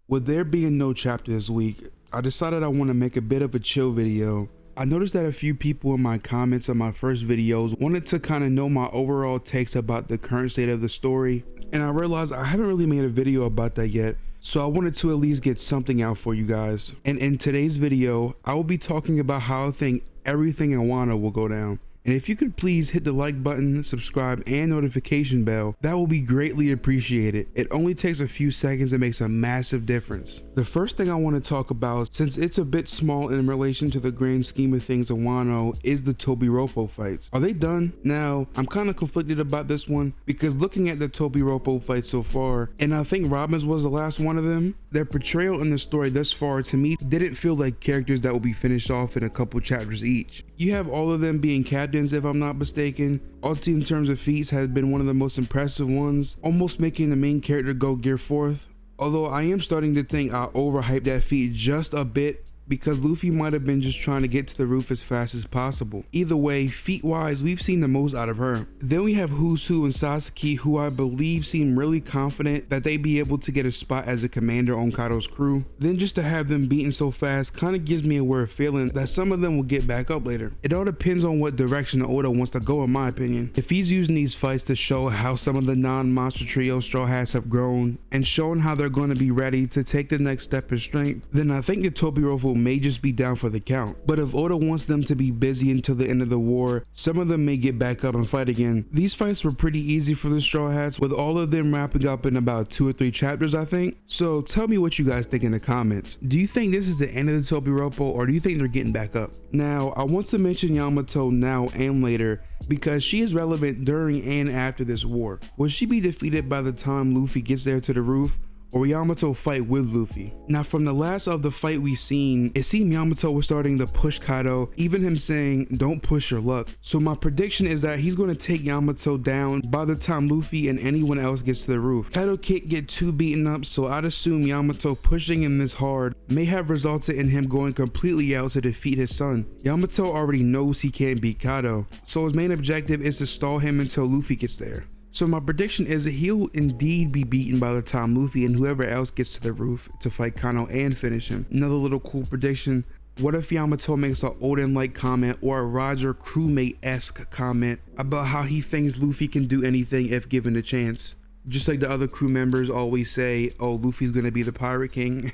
With there being no chapter this week, I decided I want to make a bit of a chill video. I noticed that a few people in my comments on my first videos wanted to kind of know my overall takes about the current state of the story, and I realized I haven't really made a video about that yet, so I wanted to at least get something out for you guys. And in today's video, I will be talking about how I think everything in Wano will go down. And if you could please hit the like button, subscribe, and notification bell, that will be greatly appreciated. It only takes a few seconds and makes a massive difference. The first thing I want to talk about, since it's a bit small in relation to the grand scheme of things in Wano, is the Tobiropo fights. Are they done? Now, I'm kind of conflicted about this one, because looking at the Tobiropo fight so far, and I think Robin's was the last one of them, their portrayal in the story thus far to me didn't feel like characters that will be finished off in a couple chapters each. You have all of them being captains, if I'm not mistaken. Ulti in terms of feats has been one of the most impressive ones, almost making the main character go gear 4th. Although I am starting to think I overhyped that feat just a bit, because Luffy might have been just trying to get to the roof as fast as possible. Either way, feat wise, we've seen the most out of her. Then we have Husu and Sasaki, who I believe seem really confident that they'd be able to get a spot as a commander on Kaido's crew. Then just to have them beaten so fast kind of gives me a weird feeling that some of them will get back up later. It all depends on what direction Oda wants to go, in my opinion. If he's using these fights to show how some of the non-monster trio Straw Hats have grown and showing how they're going to be ready to take the next step in strength, then I think the Tobiropo may just be down for the count. But if Oda wants them to be busy until the end of the war, some of them may get back up and fight again. These fights were pretty easy for the Straw Hats, with all of them wrapping up in about 2 or 3 chapters, I think. So tell me what you guys think in the comments. Do you think this is the end of the Tobiropo, or do you think they're getting back up? Now, I want to mention Yamato now and later, because she is relevant during and after this war. Will she be defeated by the time Luffy gets there to the roof, or will Yamato fight with Luffy? Now, from the last of the fight we seen, it seemed Yamato was starting to push Kaido, even him saying, "Don't push your luck." So my prediction is that he's going to take Yamato down by the time Luffy and anyone else gets to the roof. Kaido can't get too beaten up, so I'd assume Yamato pushing him this hard may have resulted in him going completely out to defeat his son. Yamato already knows he can't beat Kaido, so his main objective is to stall him until Luffy gets there. So my prediction is that he'll indeed be beaten by the time Luffy and whoever else gets to the roof to fight Kano and finish him. Another little cool prediction: what if Yamato makes an Oden-like comment or a Roger crewmate-esque comment about how he thinks Luffy can do anything if given a chance? Just like the other crew members always say, oh, Luffy's gonna be the Pirate King.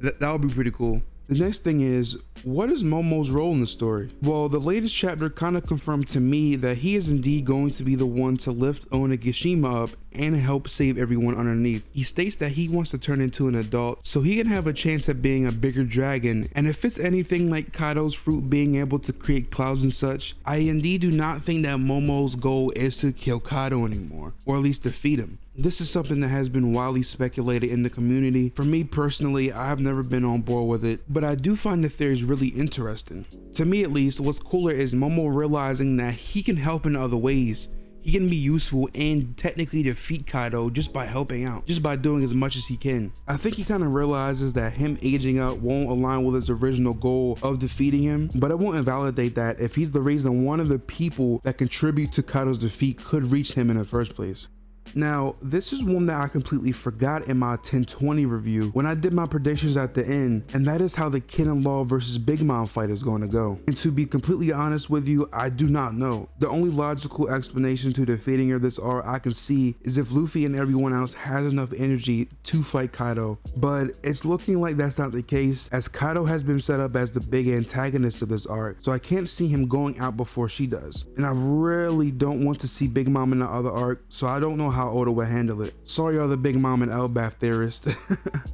that would be pretty cool. The next thing is, what is Momo's role in the story? Well, the latest chapter kind of confirmed to me that he is indeed going to be the one to lift Onigashima up and help save everyone underneath. He states that he wants to turn into an adult so he can have a chance at being a bigger dragon, and if it's anything like Kaido's fruit being able to create clouds and such, I indeed do not think that Momo's goal is to kill Kaido anymore, or at least defeat him. This is something that has been widely speculated in the community. For me personally, I have never been on board with it, but I do find the theories really interesting. To me at least, what's cooler is Momo realizing that he can help in other ways. He can be useful and technically defeat Kaido just by helping out, just by doing as much as he can. I think he kind of realizes that him aging up won't align with his original goal of defeating him, but it won't invalidate that if he's the reason one of the people that contribute to Kaido's defeat could reach him in the first place. Now, this is one that I completely forgot in my 1020 review when I did my predictions at the end, and that is how the Kin and Law versus Big Mom fight is going to go. And to be completely honest with you, I do not know. The only logical explanation to defeating her this arc I can see is if Luffy and everyone else has enough energy to fight Kaido, but it's looking like that's not the case, as Kaido has been set up as the big antagonist of this arc, so I can't see him going out before she does. And I really don't want to see Big Mom in the other arc, so I don't know how Oda will handle it. Sorry, all the Big Mom and Elbaf theorists,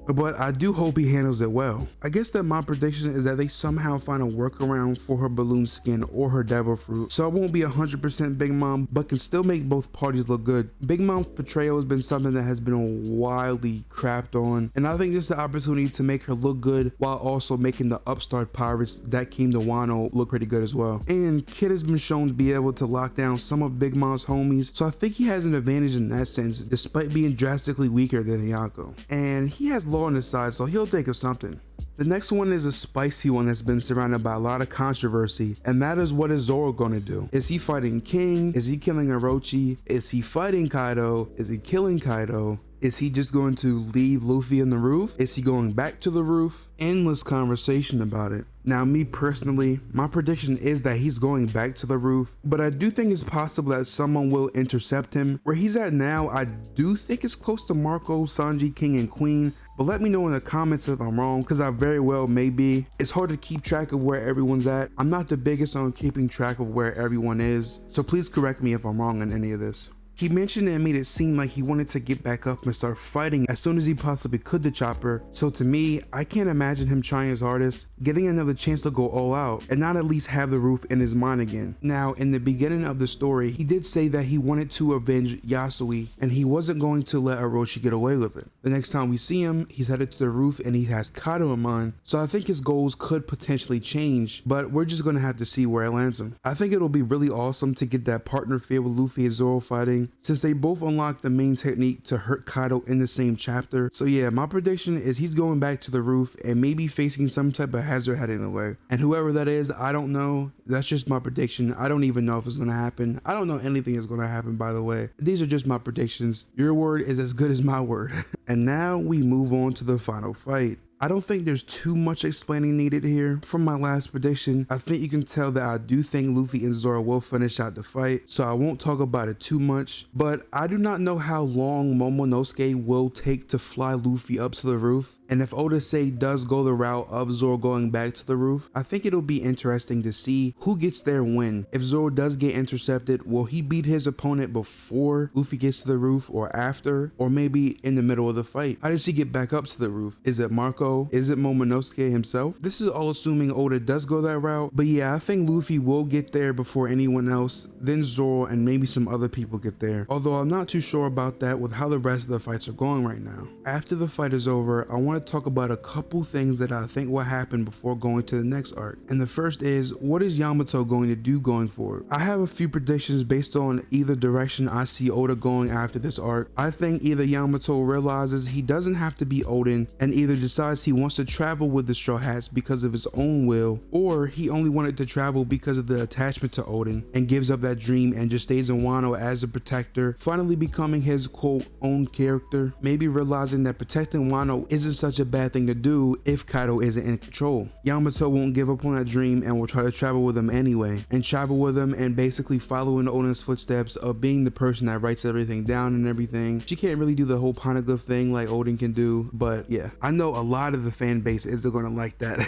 but I do hope he handles it well. I guess that my prediction is that they somehow find a workaround for her balloon skin or her devil fruit, so it won't be 100% Big Mom, but can still make both parties look good. Big Mom's portrayal has been something that has been wildly crapped on, and I think this is the opportunity to make her look good while also making the upstart pirates that came to Wano look pretty good as well. And Kid has been shown to be able to lock down some of Big Mom's homies, so I think he has an advantage in that sense, despite being drastically weaker than Yako. And he has Law on his side, so he'll think of something. The next one is a spicy one that's been surrounded by a lot of controversy, and that is, what is Zoro gonna do? Is he fighting King? Is he killing Orochi? Is he fighting Kaido? Is he killing Kaido? Is he just going to leave Luffy in the roof? Is he going back to the roof? Endless conversation about it. Now, me personally, my prediction is that he's going back to the roof, but I do think it's possible that someone will intercept him. Where he's at now, I do think it's close to Marco, Sanji, King, and Queen, but let me know in the comments if I'm wrong, because I very well may be. It's hard to keep track of where everyone's at. I'm not the biggest on keeping track of where everyone is, so please correct me if I'm wrong on any of this. He mentioned and made it seem like he wanted to get back up and start fighting as soon as he possibly could to Chopper. So to me, I can't imagine him trying his hardest, getting another chance to go all out, and not at least have the roof in his mind again. Now, in the beginning of the story, he did say that he wanted to avenge Yasui, and he wasn't going to let Orochi get away with it. The next time we see him, he's headed to the roof and he has Kaido in mind, so I think his goals could potentially change, but we're just gonna have to see where it lands him. I think it'll be really awesome to get that partner feel with Luffy and Zoro fighting, since they both unlocked the main technique to hurt Kaido in the same chapter. So yeah, my prediction is he's going back to the roof and maybe facing some type of hazard heading away. And whoever that is, I don't know. That's just my prediction. I don't even know if it's going to happen. I don't know anything is going to happen, by the way. These are just my predictions. Your word is as good as my word. And now we move on to the final fight. I don't think there's too much explaining needed here. From my last prediction, I think you can tell that I do think Luffy and Zoro will finish out the fight, so I won't talk about it too much. But I do not know how long Momonosuke will take to fly Luffy up to the roof. And if Oda does go the route of Zoro going back to the roof, I think it'll be interesting to see who gets there when. If Zoro does get intercepted, will he beat his opponent before Luffy gets to the roof or after? Or maybe in the middle of the fight? How does he get back up to the roof? Is it Marco? Is it Momonosuke himself? This is all assuming Oda does go that route. But yeah, I think Luffy will get there before anyone else, then Zoro and maybe some other people get there. Although I'm not too sure about that with how the rest of the fights are going right now. After the fight is over, I want to talk about a couple things that I think will happen before going to the next arc. And the first is, what is Yamato going to do going forward? I have a few predictions based on either direction I see Oda going after this arc. I think either Yamato realizes he doesn't have to be Oden and either decides he wants to travel with the Straw Hats because of his own will, or he only wanted to travel because of the attachment to Oden and gives up that dream and just stays in Wano as a protector, finally becoming his quote own character, maybe realizing that protecting Wano isn't such a bad thing to do if Kaido isn't in control. Yamato won't give up on that dream and will try to travel with him anyway, and travel with him and basically follow in Oden's footsteps of being the person that writes everything down and everything. She can't really do the whole poneglyph thing like Oden can do, but yeah, I know a lot of the fan base isn't gonna like that.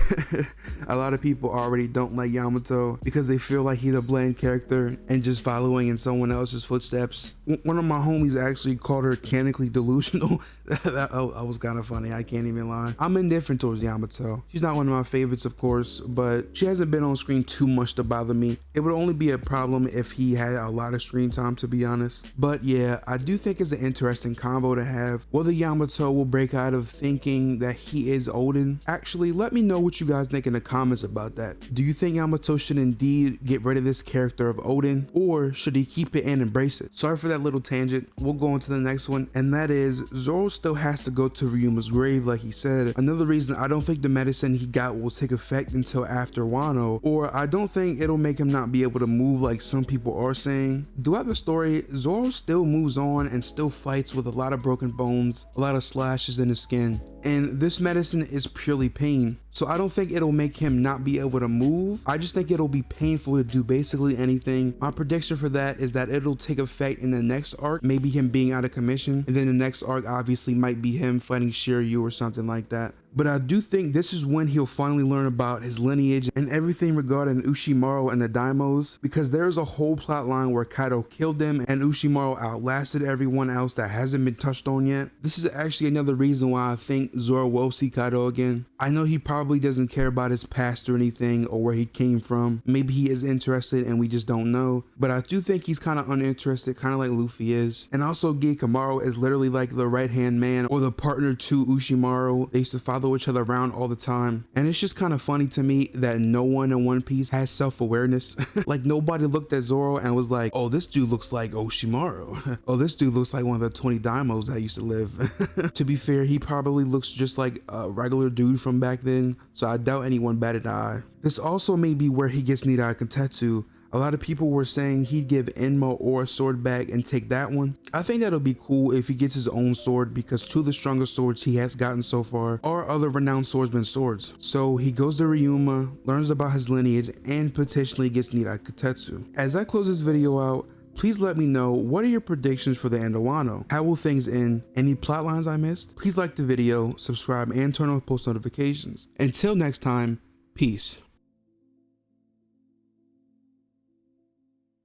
A lot of people already don't like Yamato because they feel like he's a bland character and just following in someone else's footsteps. One of my homies actually called her canonically delusional. That was kind of funny, I can't even lie. I'm indifferent towards Yamato. She's not one of my favorites, of course, but she hasn't been on screen too much to bother me. It would only be a problem if he had a lot of screen time, to be honest. But yeah, I do think it's an interesting combo to have. Whether Yamato will break out of thinking that he is Oden. Actually, let me know what you guys think in the comments about that. Do you think Yamato should indeed get rid of this character of Oden, or should he keep it and embrace it? Sorry for that little tangent. We'll go on to the next one, and that is Zoro still has to go to Ryuma's grave like he said. Another reason I don't think the medicine he got will take effect until after Wano, or I don't think it'll make him not be able to move like some people are saying. Throughout the story, Zoro still moves on and still fights with a lot of broken bones, a lot of slashes in his skin. And this medicine is purely pain, so I don't think it'll make him not be able to move. I just think it'll be painful to do basically anything. My prediction for that is that it'll take effect in the next arc, maybe him being out of commission, and then the next arc obviously might be him fighting Shiryu or something like that. But I do think this is when he'll finally learn about his lineage and everything regarding Uchimaru and the Daimos, because there is a whole plot line where Kaido killed them and Uchimaru outlasted everyone else that hasn't been touched on yet. This is actually another reason why I think Zoro will see Kaido again. I know he probably doesn't care about his past or anything or where he came from. Maybe he is interested and we just don't know, but I do think he's kind of uninterested, kind of like Luffy is. And also Gikamaru is literally like the right hand man or the partner to Uchimaru. They used to follow each other around all the time, and it's just kind of funny to me that no one in One Piece has self-awareness. Like nobody looked at Zoro and was like, oh, this dude looks like Oshimaru. Oh, this dude looks like one of the 20 daimos that used to live. To be fair, he probably looks just like a regular dude from back then, so I doubt anyone batted an eye. This also may be where he gets Nidai Kentetsu. A lot of people were saying he'd give Enma or a sword back and take that one. I think that'll be cool if he gets his own sword, because two of the strongest swords he has gotten so far are other renowned swordsman swords. So he goes to Ryuma, learns about his lineage, and potentially gets Nirai Kotetsu. As I close this video out, please let me know, what are your predictions for the end of Wano? How will things end? Any plot lines I missed? Please like the video, subscribe, and turn on post notifications. Until next time, peace.